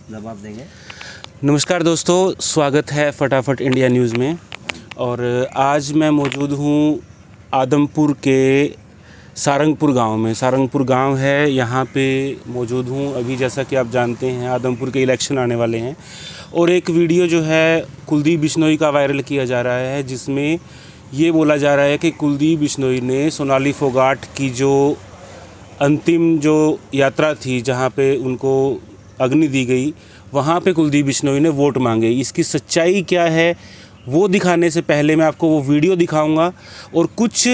जवाब देंगे। नमस्कार दोस्तों, स्वागत है फटाफट इंडिया न्यूज़ में। और आज मैं मौजूद हूँ आदमपुर के सारंगपुर गांव में। सारंगपुर गांव है, यहाँ पे मौजूद हूँ अभी। जैसा कि आप जानते हैं आदमपुर के इलेक्शन आने वाले हैं और एक वीडियो जो है कुलदीप बिश्नोई का वायरल किया जा रहा है, जिसमें ये बोला जा रहा है कि कुलदीप बिश्नोई ने सोनाली फोगाट की जो अंतिम जो यात्रा थी, जहाँ पे उनको अग्नि दी गई, वहाँ पे कुलदीप बिश्नोई ने वोट मांगे। इसकी सच्चाई क्या है वो दिखाने से पहले मैं आपको वो वीडियो दिखाऊंगा। और कुछ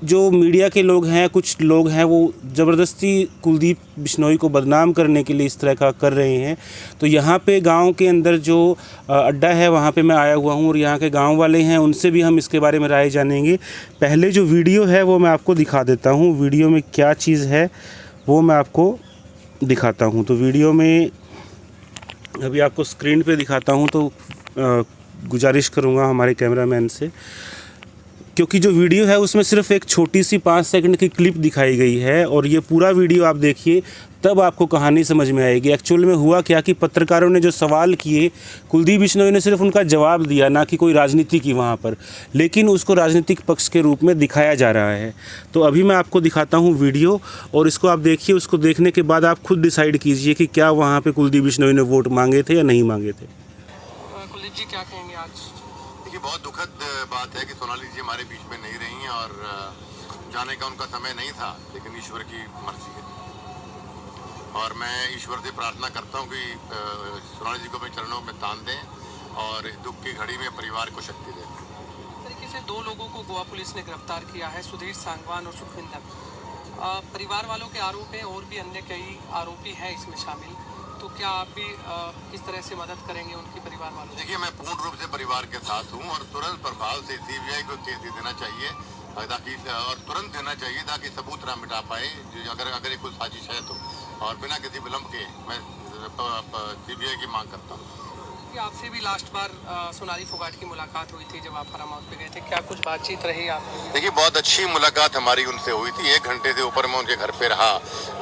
जो मीडिया के लोग हैं, कुछ लोग हैं, वो ज़बरदस्ती कुलदीप बिश्नोई को बदनाम करने के लिए इस तरह का कर रहे हैं। तो यहाँ पे गांव के अंदर जो अड्डा है वहाँ पे मैं आया हुआ हूँ और यहाँ के गांव वाले हैं, उनसे भी हम इसके बारे में राय जानेंगे। पहले जो वीडियो है वो मैं आपको दिखा देता हूँ। वीडियो में क्या चीज़ है वो मैं आपको दिखाता हूँ। तो वीडियो में अभी आपको स्क्रीन पे दिखाता हूँ। तो गुजारिश करूँगा हमारे कैमरामैन से, क्योंकि जो वीडियो है उसमें सिर्फ एक छोटी सी 5 सेकंड की क्लिप दिखाई गई है और ये पूरा वीडियो आप देखिए, तब आपको कहानी समझ में आएगी। एक्चुअल में हुआ क्या कि पत्रकारों ने जो सवाल किए, कुलदीप बिश्नोई ने सिर्फ उनका जवाब दिया, ना कि कोई राजनीति की वहाँ पर, लेकिन उसको राजनीतिक पक्ष के रूप में दिखाया जा रहा है। तो अभी मैं आपको दिखाता हूँ वीडियो और इसको आप देखिए। उसको देखने के बाद आप खुद डिसाइड कीजिए कि क्या वहाँ पर कुलदीप बिश्नोई ने वोट मांगे थे या नहीं मांगे थे। कुलदीप जी क्या कहेंगे आज? देखिए, बहुत दुखद बात है कि सोनाली जी हमारे बीच में नहीं रही हैं और जाने का उनका समय नहीं था, लेकिन ईश्वर की मर्जी है। और मैं ईश्वर से प्रार्थना करता हूं कि सोनाली जी को अपने चरणों में तान दें और दुख की घड़ी में परिवार को शक्ति दें। तरीके से 2 लोगों को गोवा पुलिस ने गिरफ्तार किया है, सुधीर सांगवान और सुखविंदर। परिवार वालों के आरोप है और भी अन्य कई आरोपी हैं इसमें शामिल। तो क्या आप भी किस तरह से मदद करेंगे उनकी परिवार वालों? देखिए, मैं पूर्ण रूप से परिवार के साथ हूं और तुरंत प्रभाव से सीबीआई को केस दे देना चाहिए ताकि, और तुरंत देना चाहिए ताकि सबूत ना मिटा पाए अगर ये कोई साजिश है तो। और बिना किसी विलंब के मैं सीबीआई की मांग करता हूँ। आपसे भी लास्ट बार सोनाली फोगाट की मुलाकात हुई थी जब आप फार्म हाउस पे गए थे, क्या कुछ बातचीत रही आप? देखिए, बहुत अच्छी मुलाकात हमारी उनसे हुई थी। 1 घंटे से ऊपर मैं उनके घर पे रहा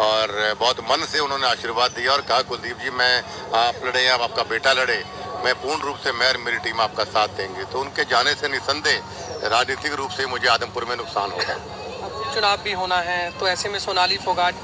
और बहुत मन से उन्होंने आशीर्वाद दिया और कहा, कुलदीप जी, मैं आप लड़े या आपका बेटा लड़े, मैं पूर्ण रूप से, मैं और मेरी टीम आपका साथ देंगे। तो उनके जाने से निसंदेह राजनीतिक रूप से मुझे आदमपुर में नुकसान होगा। चुनाव भी होना है, तो ऐसे में सोनाली फोगाट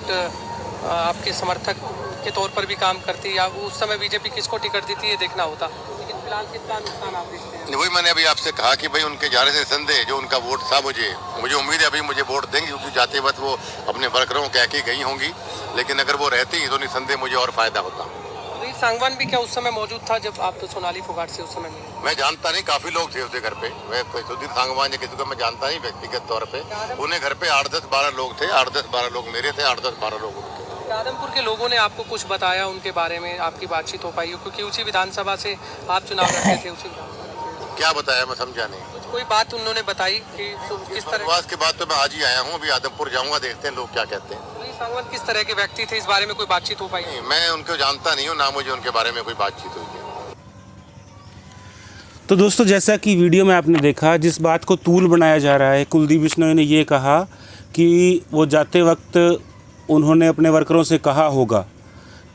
आपके समर्थक के तौर पर भी काम करती है, या उस समय बीजेपी किसको टिकट देती है देखना होता, लेकिन फिलहाल कितना नुकसान आप देखते हैं? वही मैंने अभी आपसे कहा कि भाई उनके जाने से संदेह जो उनका वोट था, मुझे उम्मीद है अभी मुझे वोट देंगे, क्योंकि जाते वक्त वो अपने वर्करों कह के गई होंगी, लेकिन अगर वो रहती तो निसंदेह मुझे और फायदा होता। सुधीर सांगवान भी क्या उस समय मौजूद था जब आप तो सोनाली फोगाट से उस समय मिले? मैं जानता नहीं, काफी लोग थे उसके घर पे। मैं सुधीर सांगवान या किसी को मैं जानता नहीं व्यक्तिगत तौर पे। उन्हें घर पे 8-10-12 लोग थे, 8-10-12 लोग मेरे थे, 8-10-12 लोग उनके। आदमपुर के लोगों ने आपको कुछ बताया उनके बारे में, आपकी बातचीत हो पाई हो, क्योंकि उसी विधानसभा से आप चुनाव लड़ते थे? उसी क्या बताया, मैं समझा नहीं। कोई बात उन्होंने बताई कि किस तरह के बाद तो मैं आज ही आया हूँ, अभी आदमपुर जाऊंगा, देखते हैं लोग क्या कहते हैं। सांगवान किस तरह के व्यक्ति थे, इस बारे में कोई बातचीत हो पाई? मैं उनको जानता नहीं हूँ, ना मुझे उनके बारे में कोई बातचीत हुई है। तो दोस्तों, जैसा कि वीडियो में आपने देखा, जिस बात को तूल बनाया जा रहा है, कुलदीप बिश्नोई ने ये कहा कि वो जाते वक्त उन्होंने अपने वर्करों से कहा होगा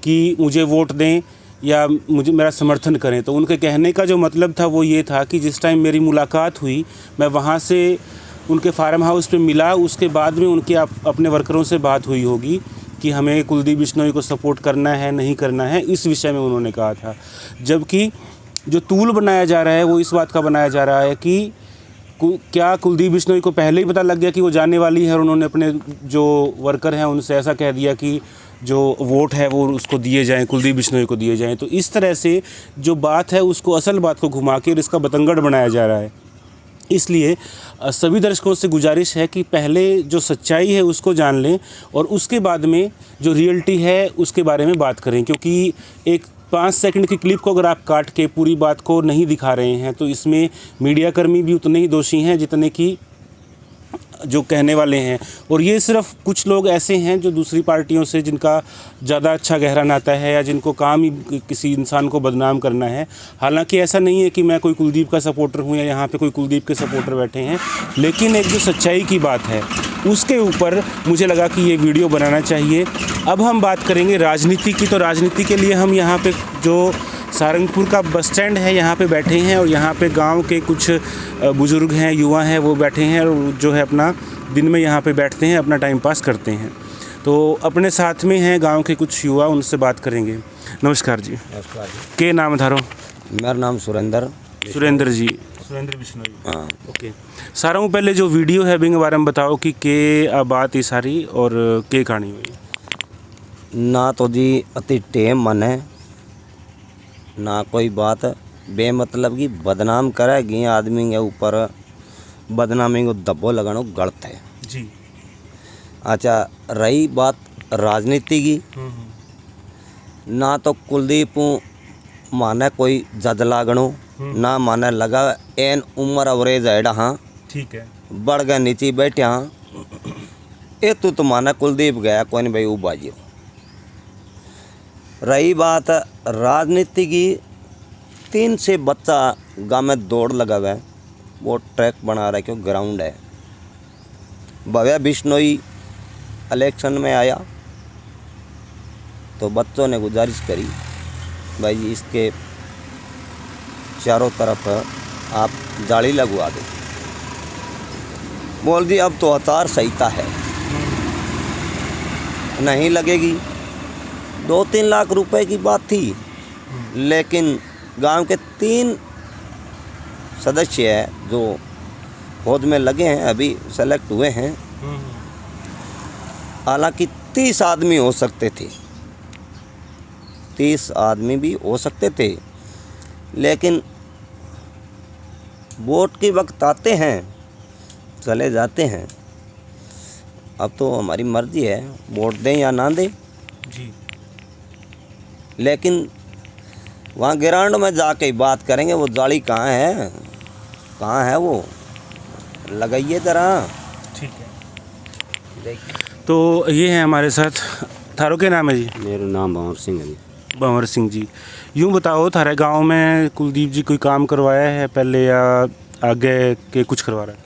कि मुझे वोट दें या मुझे मेरा समर्थन करें। तो उनके कहने का जो मतलब था वो ये था कि जिस टाइम मेरी मुलाकात हुई, मैं वहाँ से उनके फार्म हाउस पे मिला, उसके बाद में उनके अपने वर्करों से बात हुई होगी कि हमें कुलदीप बिश्नोई को सपोर्ट करना है, नहीं करना है, इस विषय में उन्होंने कहा था। जबकि जो तूल बनाया जा रहा है वो इस बात का बनाया जा रहा है कि क्या कुलदीप बिश्नोई को पहले ही पता लग गया कि वो जाने वाली है और उन्होंने अपने जो वर्कर हैं उनसे ऐसा कह दिया कि जो वोट है वो उसको दिए जाएं, कुलदीप बिश्नोई को दिए जाएं। तो इस तरह से जो बात है उसको, असल बात को घुमा के इसका बतंगड़ बनाया जा रहा है। इसलिए सभी दर्शकों से गुजारिश है कि पहले जो सच्चाई है उसको जान लें और उसके बाद में जो रियलिटी है उसके बारे में बात करें। क्योंकि एक 5 सेकंड की क्लिप को अगर आप काट के पूरी बात को नहीं दिखा रहे हैं तो इसमें मीडियाकर्मी भी उतने ही दोषी हैं जितने कि जो कहने वाले हैं। और ये सिर्फ कुछ लोग ऐसे हैं जो दूसरी पार्टियों से जिनका ज़्यादा अच्छा गहरा नाता है या जिनको काम ही किसी इंसान को बदनाम करना है। हालांकि ऐसा नहीं है कि मैं कोई कुलदीप का सपोर्टर हूं या यहाँ पे कोई कुलदीप के सपोर्टर बैठे हैं, लेकिन एक जो सच्चाई की बात है उसके ऊपर मुझे लगा कि ये वीडियो बनाना चाहिए। अब हम बात करेंगे राजनीति की। तो राजनीति के लिए हम यहाँ पे जो सारंगपुर का बस स्टैंड है यहाँ पे बैठे हैं, और यहाँ पे गांव के कुछ बुज़ुर्ग हैं, युवा हैं, वो बैठे हैं और जो है अपना दिन में यहाँ पे बैठते हैं, अपना टाइम पास करते हैं। तो अपने साथ में हैं गांव के कुछ युवा, उनसे बात करेंगे। नमस्कार जी। नमस्कार जी। के नाम थारो? मेरा नाम सुरेंद्र जी, सुरेंद्र बिश्नोई। हाँ। ओके, सारा हूँ पहले जो वीडियो है बिंग बारे में बताओ कि के बात ही सारी और के कहानी हुई ना तो जी अति टेम मन है, ना कोई बात बेमतलब की बदनाम करेगी आदमी के ऊपर, बदनामी को दब्बो लगाना गलत है जी। अच्छा, रही बात राजनीति की, ना तो कुलदीप माने कोई जज लागणो, ना माने लगा एन उम्र अवरेज है। हाँ ठीक है, बढ़ गए नीचे बैठे। हाँ ये तो माने कुलदीप गया कोई नहीं भाई वो बाजियो। रही बात राजनीति की, 3 से बच्चा गाँव में दौड़ लगा हुआ है, वो ट्रैक बना रहा है, क्यों ग्राउंड है। भव्या बिश्नोई इलेक्शन में आया तो बच्चों ने गुजारिश करी भाई इसके चारों तरफ आप जाली लगवा दो। बोल दी अब तो आचार संहिता है, नहीं लगेगी। 2-3 लाख रुपए की बात थी, लेकिन गांव के 3 सदस्य हैं जो फौज में लगे हैं, अभी सेलेक्ट हुए हैं। हालांकि 30 आदमी हो सकते थे, 30 आदमी भी हो सकते थे, लेकिन वोट के वक्त आते हैं चले जाते हैं। अब तो हमारी मर्जी है वोट दें या ना दें जी। लेकिन वहाँ ग्राउंड में जाके बात करेंगे वो जाली कहाँ है, कहाँ है वो लगाइए ज़रा। ठीक है, देखिए तो ये है हमारे साथ। थारो के नाम है जी? मेरा नाम भंवर सिंह है जी। भंवर सिंह जी, यूँ बताओ थारे गांव में कुलदीप जी कोई काम करवाया है पहले या आगे के कुछ करवा रहा है?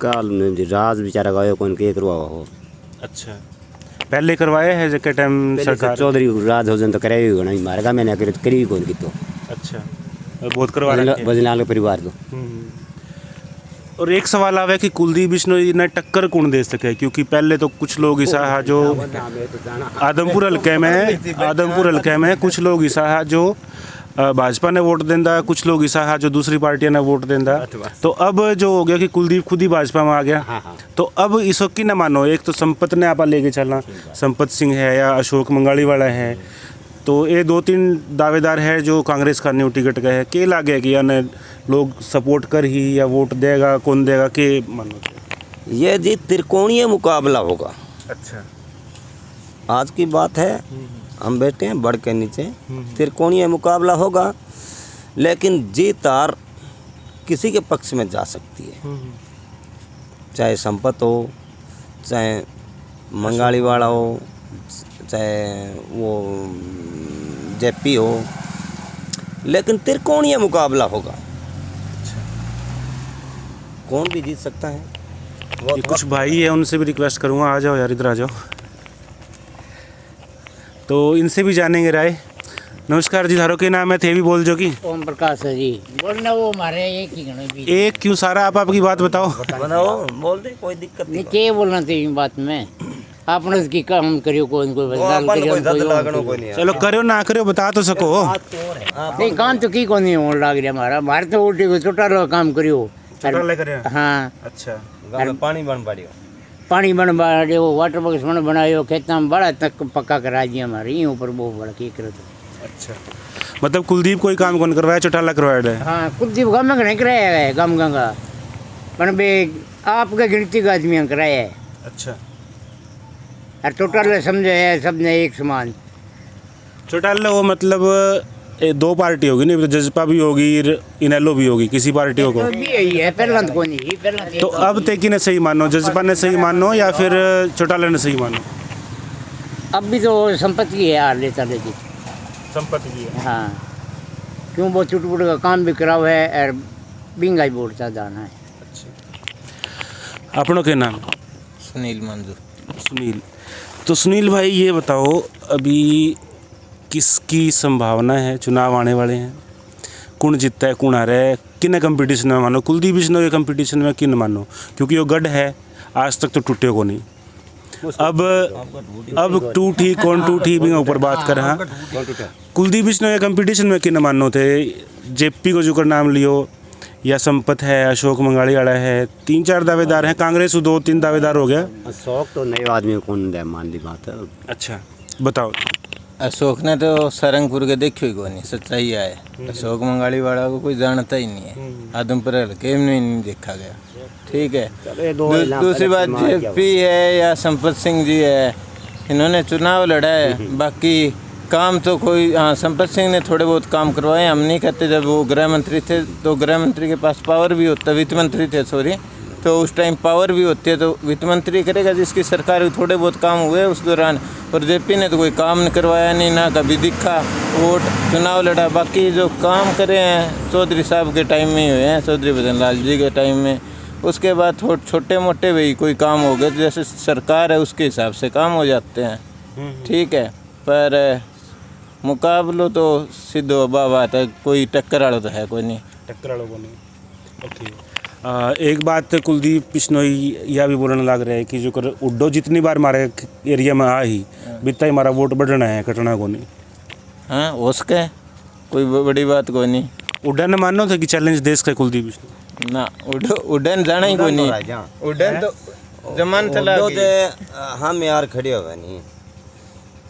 काल में जी राज बेचारा गायो कौन के करवा हो। अच्छा, पहले करवाया है जब टाइम सरकार? चौधरी राज हो तो करे नहीं मारेगा, मैंने करी कौन की तो। अच्छा, बहुत करवा रहे हैं बजनाल के परिवार तो। और एक सवाल आवे कि कुलदीप बिश्नोई ने टक्कर कौन दे सके, क्योंकि पहले तो कुछ लोग ऐसा है जो आदमपुर हल्के में कुछ लोग ऐसा है जो भाजपा ने वोट देंदा, कुछ लोग ऐसा है जो दूसरी पार्टियां ने वोट देंदा। तो अब जो हो गया कि कुलदीप खुद ही भाजपा में आ गया, तो अब इसको की ना मानो, एक तो संपत ने आप लेके चलना, संपत सिंह है या अशोक मंगाली वाला है, तो ये 2-3 दावेदार है जो कांग्रेस का न्यू टिकट का है। के लागे कि यानी लोग सपोर्ट कर ही या वोट देगा, कौन देगा, के मानो? ये जी त्रिकोणीय मुकाबला होगा। अच्छा, आज की बात है, हम बैठे हैं बढ़ के नीचे, त्रिकोणीय मुकाबला होगा, लेकिन जीत हार किसी के पक्ष में जा सकती है। चाहे संपत हो, चाहे मंगाली वाला हो, चाहे वो जेपी हो, लेकिन त्रिकोणीय मुकाबला होगा। कौन भी जीत सकता है। ये कुछ भाई है, उनसे भी रिक्वेस्ट करूँगा, आ जाओ यार, इधर आ जाओ, तो इनसे भी जानेंगे राय। नमस्कार जी, थारो के नाम है थे भी बोल जो की? ओम प्रकाश है जी। बोलना वो हमारे एक ही गणों भी। एक क्यों सारा, आप आपकी बात बताओ। बोल दे, कोई दिक्कत नहीं क्या बोलना चाहिए बात में, आपने उसकी काम करियो, कोई चलो करो ना करो बता तो सको। नहीं काम तो की को नहीं होने लग रहा हमारा, हमारे तो उल्टी को छोटा लो काम करियो। हाँ, अच्छा, पानी बन पड़ियो, पानी बन बाड़ियो, वाटर बॉक्स बन बनायो, खेता में बड़ा तक पक्का करा दिया हमारे यहीं ऊपर वो बड़ा की करो तो। अच्छा, मतलब कुलदीप कोई काम कौन करवाया, चौटाला करवाया है? हाँ, कुलदीप गाँव में नहीं कराया है, गाँव गंगा पर बे आपके गिनती का आदमी कराया है। अच्छा, और टोटल समझे है सब ने एक समान। चौटाला वो मतलब 2 पार्टी होगी नहीं, तो जजपा भी होगी, इनेलो भी होगी, किसी पार्टी को भी यही है, पहला तो कोई नहीं, पहला तो अब तेकी ने सही मानो, जजपा ने सही मानो या फिर चौटाला ने सही मानो? अब भी तो संपत्ति है यार, लेता लेती संपत्ति की है। हाँ, क्यों वो चुटपुट का काम भी कराओ है और बिंगाई बोर्ड सा जाना है। अच्छा, अपनों के नाम? सुनील मंजू। सुनील, तो सुनील भाई ये बताओ, अभी किसकी संभावना है? चुनाव आने वाले हैं, कौन जीतता है कौन आ रहा है, किन कंपटीशन में मानो? कुलदीप बिश्नोई के कंपटीशन में किन मानो? क्योंकि वो गढ़ है, आज तक तो टूटे को नहीं। अब टूटी कौन टूटी भी ऊपर बात कर। हाँ, कुलदीप बिश्नोई के कंपटीशन में किन मानो थे? जेपी को जो नाम लियो, या संपत है, अशोक मंगाड़ी वाला है, 3-4 दावेदार हैं। कांग्रेस 2-3 दावेदार हो गया। अशोक तो नए आदमी को कौन दे, मान ली बात है। अच्छा बताओ। अशोक ने तो सारंगपुर के देखियो ही को नहीं, सच्चाई है। अशोक मंगाड़ी वाला को कोई जानता ही नहीं है, आदमपुर हल्के में नहीं देखा गया। ठीक है, दूसरी बात जेपी है या संपत सिंह जी है, इन्होंने चुनाव लड़ा है, बाकी काम तो कोई, हाँ संपत सिंह ने थोड़े बहुत काम करवाए। हम नहीं कहते, जब वो गृह मंत्री थे तो गृह मंत्री के पास पावर भी होता, वित्त मंत्री थे सॉरी, तो उस टाइम पावर भी होती है, तो वित्त मंत्री करेगा जिसकी सरकार थोड़े बहुत काम हुए उस दौरान। और जेपी ने तो कोई काम नहीं करवाया, नहीं ना कभी दिखा, वोट चुनाव लड़ा। बाकी जो काम करे हैं चौधरी साहब के टाइम में ही हुए हैं, चौधरी भजन लाल जी के टाइम में। उसके बाद छोटे मोटे भाई कोई काम हो गए तो जैसे सरकार है उसके हिसाब से काम हो जाते हैं। ठीक है, पर मुकाबलो तो सीधो बात है, कोई टक्कर वाला तो है कोई नहीं, टक्कर वालों को नहीं। ओके, एक बात कुलदीप बिश्नोई यह भी बोलने लग रहा है कि जो कर उड्डो जितनी बार हमारे एरिया में आ ही बिता ही हमारा वोट बढ़ना है, कटना को नहीं। हाँ, उसके कोई बड़ी बात कोई नहीं। उड्डन मानो था कि चैलेंज देश का कुलदीप बिश्नोई ना, उड्डन जाना ही कोई नहीं, उड्डन तो जमान चला हम यार खड़े हुए नहीं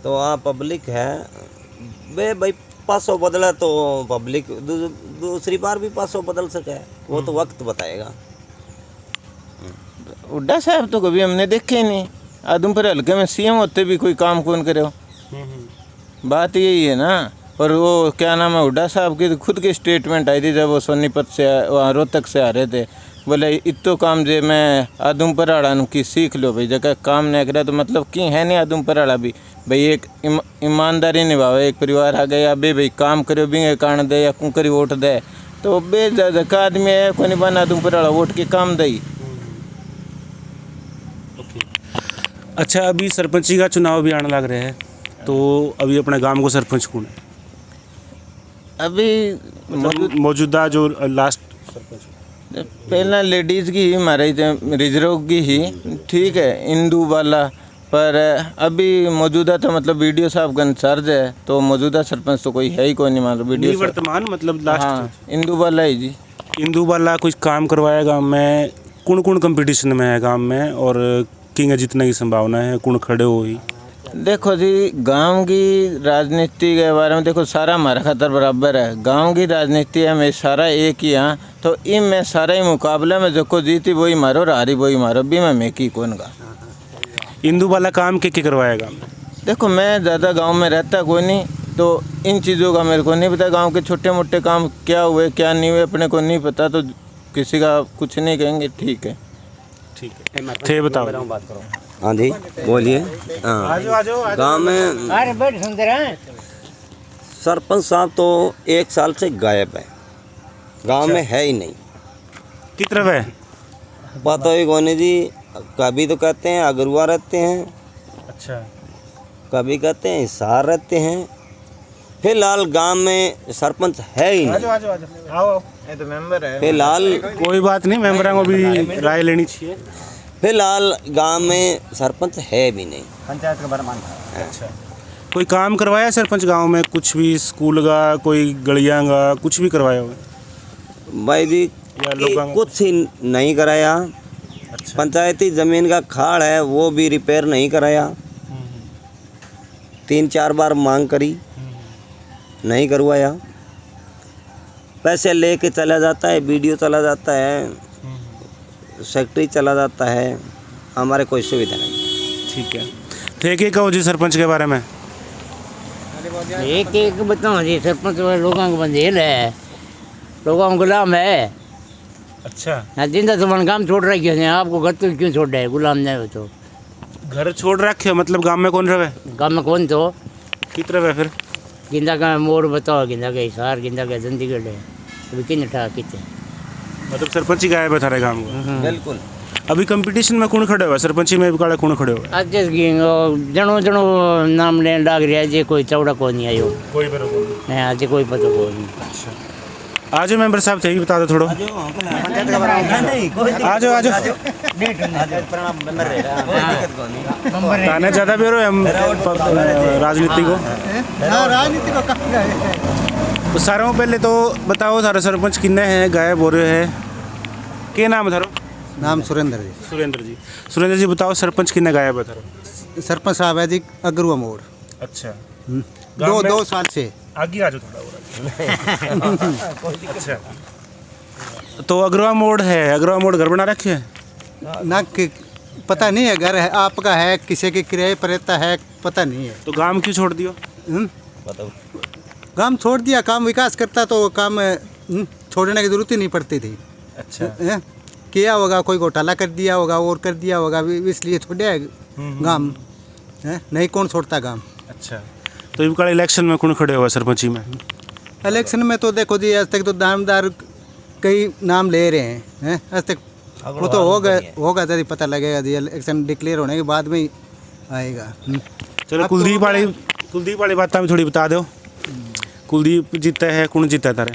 तो आप पब्लिक है बे भाई, 500 बदला तो पब्लिक दूसरी बार भी 500 बदल सके, वो तो वक्त बताएगा। उड्डा साहब तो कभी हमने देखे ही नहीं, आदमपुर हल्के में सीएम होते भी कोई काम कौन करे हो, बात यही है ना। और वो क्या नाम है, हुड्डा साहब की खुद की स्टेटमेंट आई थी जब वो सोनीपत से वहाँ रोहतक से आ रहे थे, बोले इतो काम जे मैं आदमपुर आड़ा की सीख लो भाई, जगह काम नहीं करे तो मतलब की है नहीं आदमपुर आड़ा भी भाई एक ईमानदारी निभावे, एक परिवार आ गया बे भाई काम करो भी कारण दे या कुंकरी वोट दे, तो बे जगह आदमी है कोई नहीं बना आदमपुर आड़ा वोट के काम दई। अच्छा, अभी सरपंची का चुनाव भी आने लग रहा है, तो अभी अपने गांव को सरपंच कौन है? अभी मौजूदा जो लास्ट सरपंच पहला लेडीज़ की ही हमारे रिजर्व की ही, ठीक है, इंदू वाला, पर अभी मौजूदा तो मतलब वीडियो साहब का इंचार्ज है, तो मौजूदा सरपंच तो कोई है ही कोई नहीं, मान लो वीडियो वर्तमान मतलब लास्ट। हाँ, इंदू वाला ही जी। इंदू वाला कुछ काम करवाया गांव में? कौन कौन कंपटीशन में है गांव में, और किंग जीतने की संभावना है, कौन खड़े हो ही? देखो जी, गांव की राजनीति के बारे में देखो, सारा हमारा खतर बराबर है, गांव की राजनीति है में सारा एक ही। यहाँ तो इन में सारा ही मुकाबले में जो को जीती वही मारो और हारी वही मारो, भी मैं की कौन का। इंदू वाला काम के करवाएगा? देखो मैं ज़्यादा गांव में रहता कोई नहीं, तो इन चीज़ों का मेरे को नहीं पता, गांव के छोटे मोटे काम क्या हुए क्या नहीं हुए अपने को नहीं पता, तो किसी का कुछ नहीं कहेंगे। ठीक है, ठीक है, थे बताओ। हाँ जी बोलिए। हाँ, गाँव में अरे बड़े सुंदर हैं। सरपंच साहब तो 1 साल से गायब है, गांव में है ही नहीं। किस तरफ है? पता ही कौन है जी, कभी तो कहते हैं अगरुआ रहते हैं, अच्छा, कभी कहते हैं हिसार रहते हैं। फिलहाल गांव में सरपंच है ही नहीं। आओ, ये तो मेंबर है। फिलहाल कोई बात नहीं, मेंबरों को भी राय लेनी चाहिए। फिलहाल गांव में सरपंच है भी नहीं। पंचायत का बरमान था। अच्छा, कोई काम करवाया सरपंच गांव में? कुछ भी स्कूल का, कोई गलियां का, कुछ भी करवाया हुआ? भाई जी कुछ ही नहीं कराया। अच्छा, पंचायती ज़मीन का खाड़ है वो भी रिपेयर नहीं कराया। 3-4 बार मांग करी, नहीं करवाया। पैसे लेके चला जाता है, वीडियो चला जाता है, सेक्रेटरी चला जाता है, हमारे कोई सुविधा नहीं। ठीक है, ठीक है, कहो जी सरपंच के बारे में। एक एक बताओ जी, सरपंच लोगों को बंदेल है, लोगों को गुलाम है। अच्छा, जिंदा तो मन काम छोड़ रखी है, आपको घर तो क्यों छोड़ रहे हैं, गुलाम नहीं हो तो। घर छोड़ रखे हो मतलब गांव में कौन रहे? गाँव में कौन तो किस तरफ है फिर? गिंदा का मोड़ बताओ, गिंदा का हिसार, गिंदा का चंडीगढ़ है, अभी किन ठा कितने मतलब सरपंच ही गायब है थारे गांव को? बिल्कुल। अभी कंपटीशन में कौन खड़े हुआ है? सरपंची में भी काड़ा कौन खड़े हुआ है? आज जनो जनो नाम लेने लाग रहा है, जे कोई चौड़ा को नहीं आयो, कोई बराबर नहीं आज कोई पता को नहीं। अच्छा, आज मेंबर साहब थे, बता दो थोड़ा। आ जाओ ताने ज़्यादा बेरो हम राजनीति को। तो सारों पहले तो बताओ थारा सरपंच किन्ने हैं, गायब हो रहे हैं, क्या नाम है थारो? नाम सुरेंद्र जी। सुरेंद्र जी बताओ सरपंच किन्ने गायब है थारो? सरपंच साहब है जी अगरुआ मोड़। अच्छा, दो साल से आगे आ जाओ थोड़ा और। अच्छा, तो अग्रवा मोड़ है, अग्रवा मोड़ घर बना रखे है ना कि पता नहीं है, घर है आपका है, किसी के किराए पर रहता है, पता नहीं है। तो काम क्यों छोड़ दियो? काम छोड़ दिया, काम विकास करता तो काम छोड़ने की जरूरत ही नहीं पड़ती थी। अच्छा, किया होगा, कोई घोटाला कर दिया होगा और कर दिया होगा, इसलिए छोड़ा है काम। नहीं कौन छोड़ता काम। अच्छा, तो इनका इलेक्शन में कौन खड़े हुआ सरपंची में? इलेक्शन में तो देखो जी, आज तक तो दामदार कई नाम ले रहे हैं, आज तक वो तो होगा तभी पता लगेगा जी, इलेक्शन डिक्लेयर होने के बाद में ही आएगा। चलो कुलदीप वाली बात में थोड़ी बता दो। कुलदीप जीता है, कौन जीता तारे?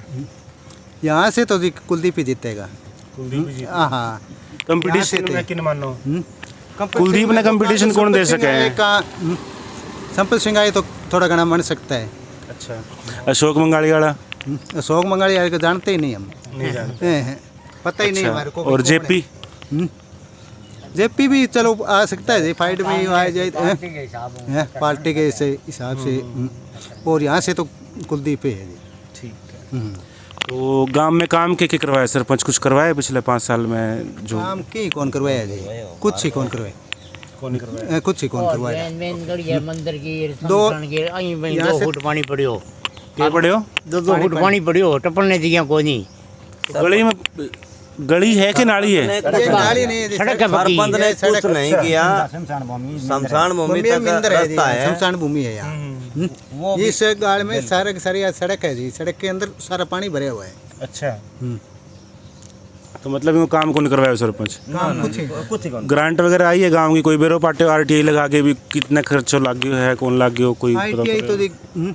यहाँ से तो जी कुलदीप ही जीतेगा। कुलदीप ही जीता। हाँ, कंपटीशन में किन मानो? कुलदीप ने कंपटीशन कौन दे सके हैं? संपत सिंह आए तो थोड़ा घना बन सकता है। अच्छा, अशोक मंगाली वाला? अशोक मंगाली वाले को जानते ही नहीं हम, नहीं जानते। पता ही नहीं हमारे को। और जेपी? जेपी भी चलो आ सकता है, फाइट में ही आ जाए पार्टी के हिसाब से। और यहाँ से तो कुलदीप है जी। ठीक है। तो गांव में काम के करवाया सरपंच? कुछ करवाया पिछले 5 साल में? जो काम की कौन करवाया जी? कुछ ही कौन करवाया, कुछ ही कौन करवाया। मंदिर की 2 फुट पानी पड़ियो, क्या पड़े हो? 2 फुट पानी पड़ियो, टपलने दिया को नहीं। गली में गली है कि नाली है? नाली नहीं है, सड़क है पक्की। सरपंच ने कुछ नहीं किया, शमशान भूमि तक रास्ता है, शमशान भूमि है यहाँ। इस गाड़ में सारी सड़क है जी, सड़क के अंदर सारा पानी भरे हुआ है। अच्छा, तो मतलब वो काम कौन करवाया सरपंच? कुछ ही ग्रांट वगैरह आई है गांव की? कोई बेरो पाटे आरटीआई लगा के भी कितना खर्चा लग गया है, कौन लग गया? कोई आईटीआई तो जी,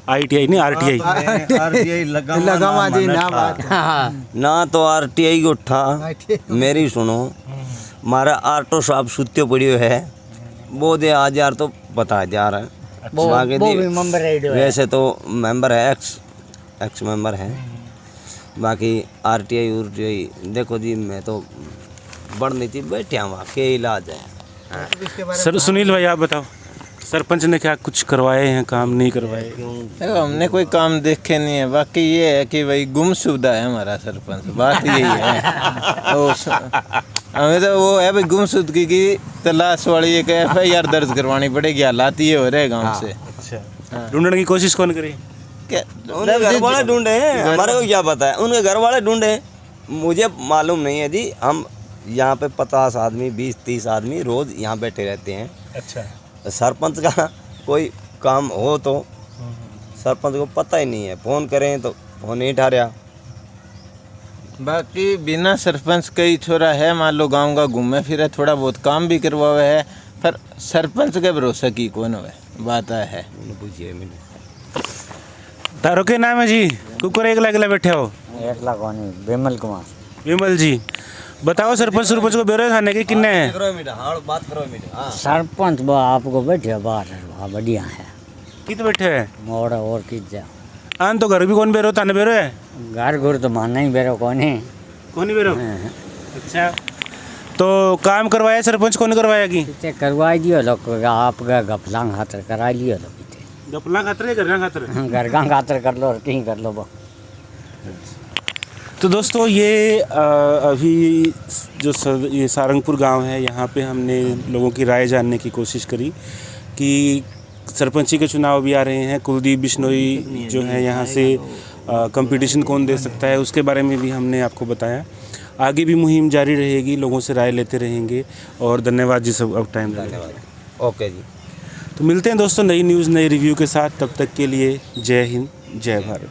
आईटीआई नहीं, आरटीआई लगावा जी ना बात। ना तो आरटीआई को उठा, मेरी सुनो, हमारा आर्टो साहब सुत्यो पड़ियो है, वो दे आज यार तो बता जा रहा है। बाकी वैसे तो मेंबर है, एक्स मेंबर है, बाकी आरटीआई उरटीआई देखो जी, मैं तो बढ़नी थी बैठे वहाँ के इलाज है। सर सुनील भाई आप बताओ, सरपंच ने क्या कुछ करवाए हैं, काम नहीं करवाए? देखो हमने कोई काम देखे नहीं है, बाकी ये है कि भाई गुमशुदा है हमारा सरपंच, बात यही है। हमें तो वो है भाई गुमशुदगी की तलाश वाली एक FIR दर्ज करवानी पड़ेगी, हालात ये हो रहे गाँव से। अच्छा, ढूंढने की कोशिश कौन करी? उनके घर वाले ढूंढे हैं, हमारे को क्या पता है, उनके घर वाले ढूंढे, मुझे मालूम नहीं है जी। हम यहाँ पे 50 आदमी 20-30 आदमी रोज यहाँ बैठे रहते हैं। अच्छा, सरपंच का कोई काम हो तो सरपंच को पता ही नहीं है, फ़ोन करें तो फ़ोन नहीं उठा रहा। बाकी बिना सरपंच कई छोरा है, मान लो गांव का घूमे फिरे, थोड़ा बहुत काम भी करवावे है, पर सरपंच के भरोसा की कौन हुए, बात है। पूछिए मैंने तारो के नाम है जी? कुकर एकला बैठे हो? एकला कौन? विमल कुमार। विमल जी बताओ, सरपंच को बेरो थाने के किन्ने हैं? बात करो हाँ। सरपंच बा आपको बैठे बाहर, बढ़िया है। कित बैठे है? मोड़ और कित जा आन तो घर भी कौन बेरो, थाने बेरो है? घर तो मानना ही बेरो कौन है, कौन बेरो? अच्छा, तो काम करवाया सरपंच, कौन करवाया की? करवा दियो लोग, आपका गफलांग खातर करा लियो लोग, गपला खातर घर खातर कर लो और कहीं कर लो वो। तो दोस्तों ये अभी जो ये सारंगपुर गांव है, यहाँ पे हमने लोगों की राय जानने की कोशिश करी कि सरपंची के चुनाव भी आ रहे हैं, कुलदीप बिश्नोई जो है यहाँ से कंपटीशन कौन दे सकता है, उसके बारे में भी हमने आपको बताया। आगे भी मुहिम जारी रहेगी, लोगों से राय लेते रहेंगे। और धन्यवाद जी सब, अब टाइम धन्यवाद। ओके जी, तो मिलते हैं दोस्तों नई न्यूज़ नई रिव्यू के साथ, तब तक के लिए जय हिंद जय भारत।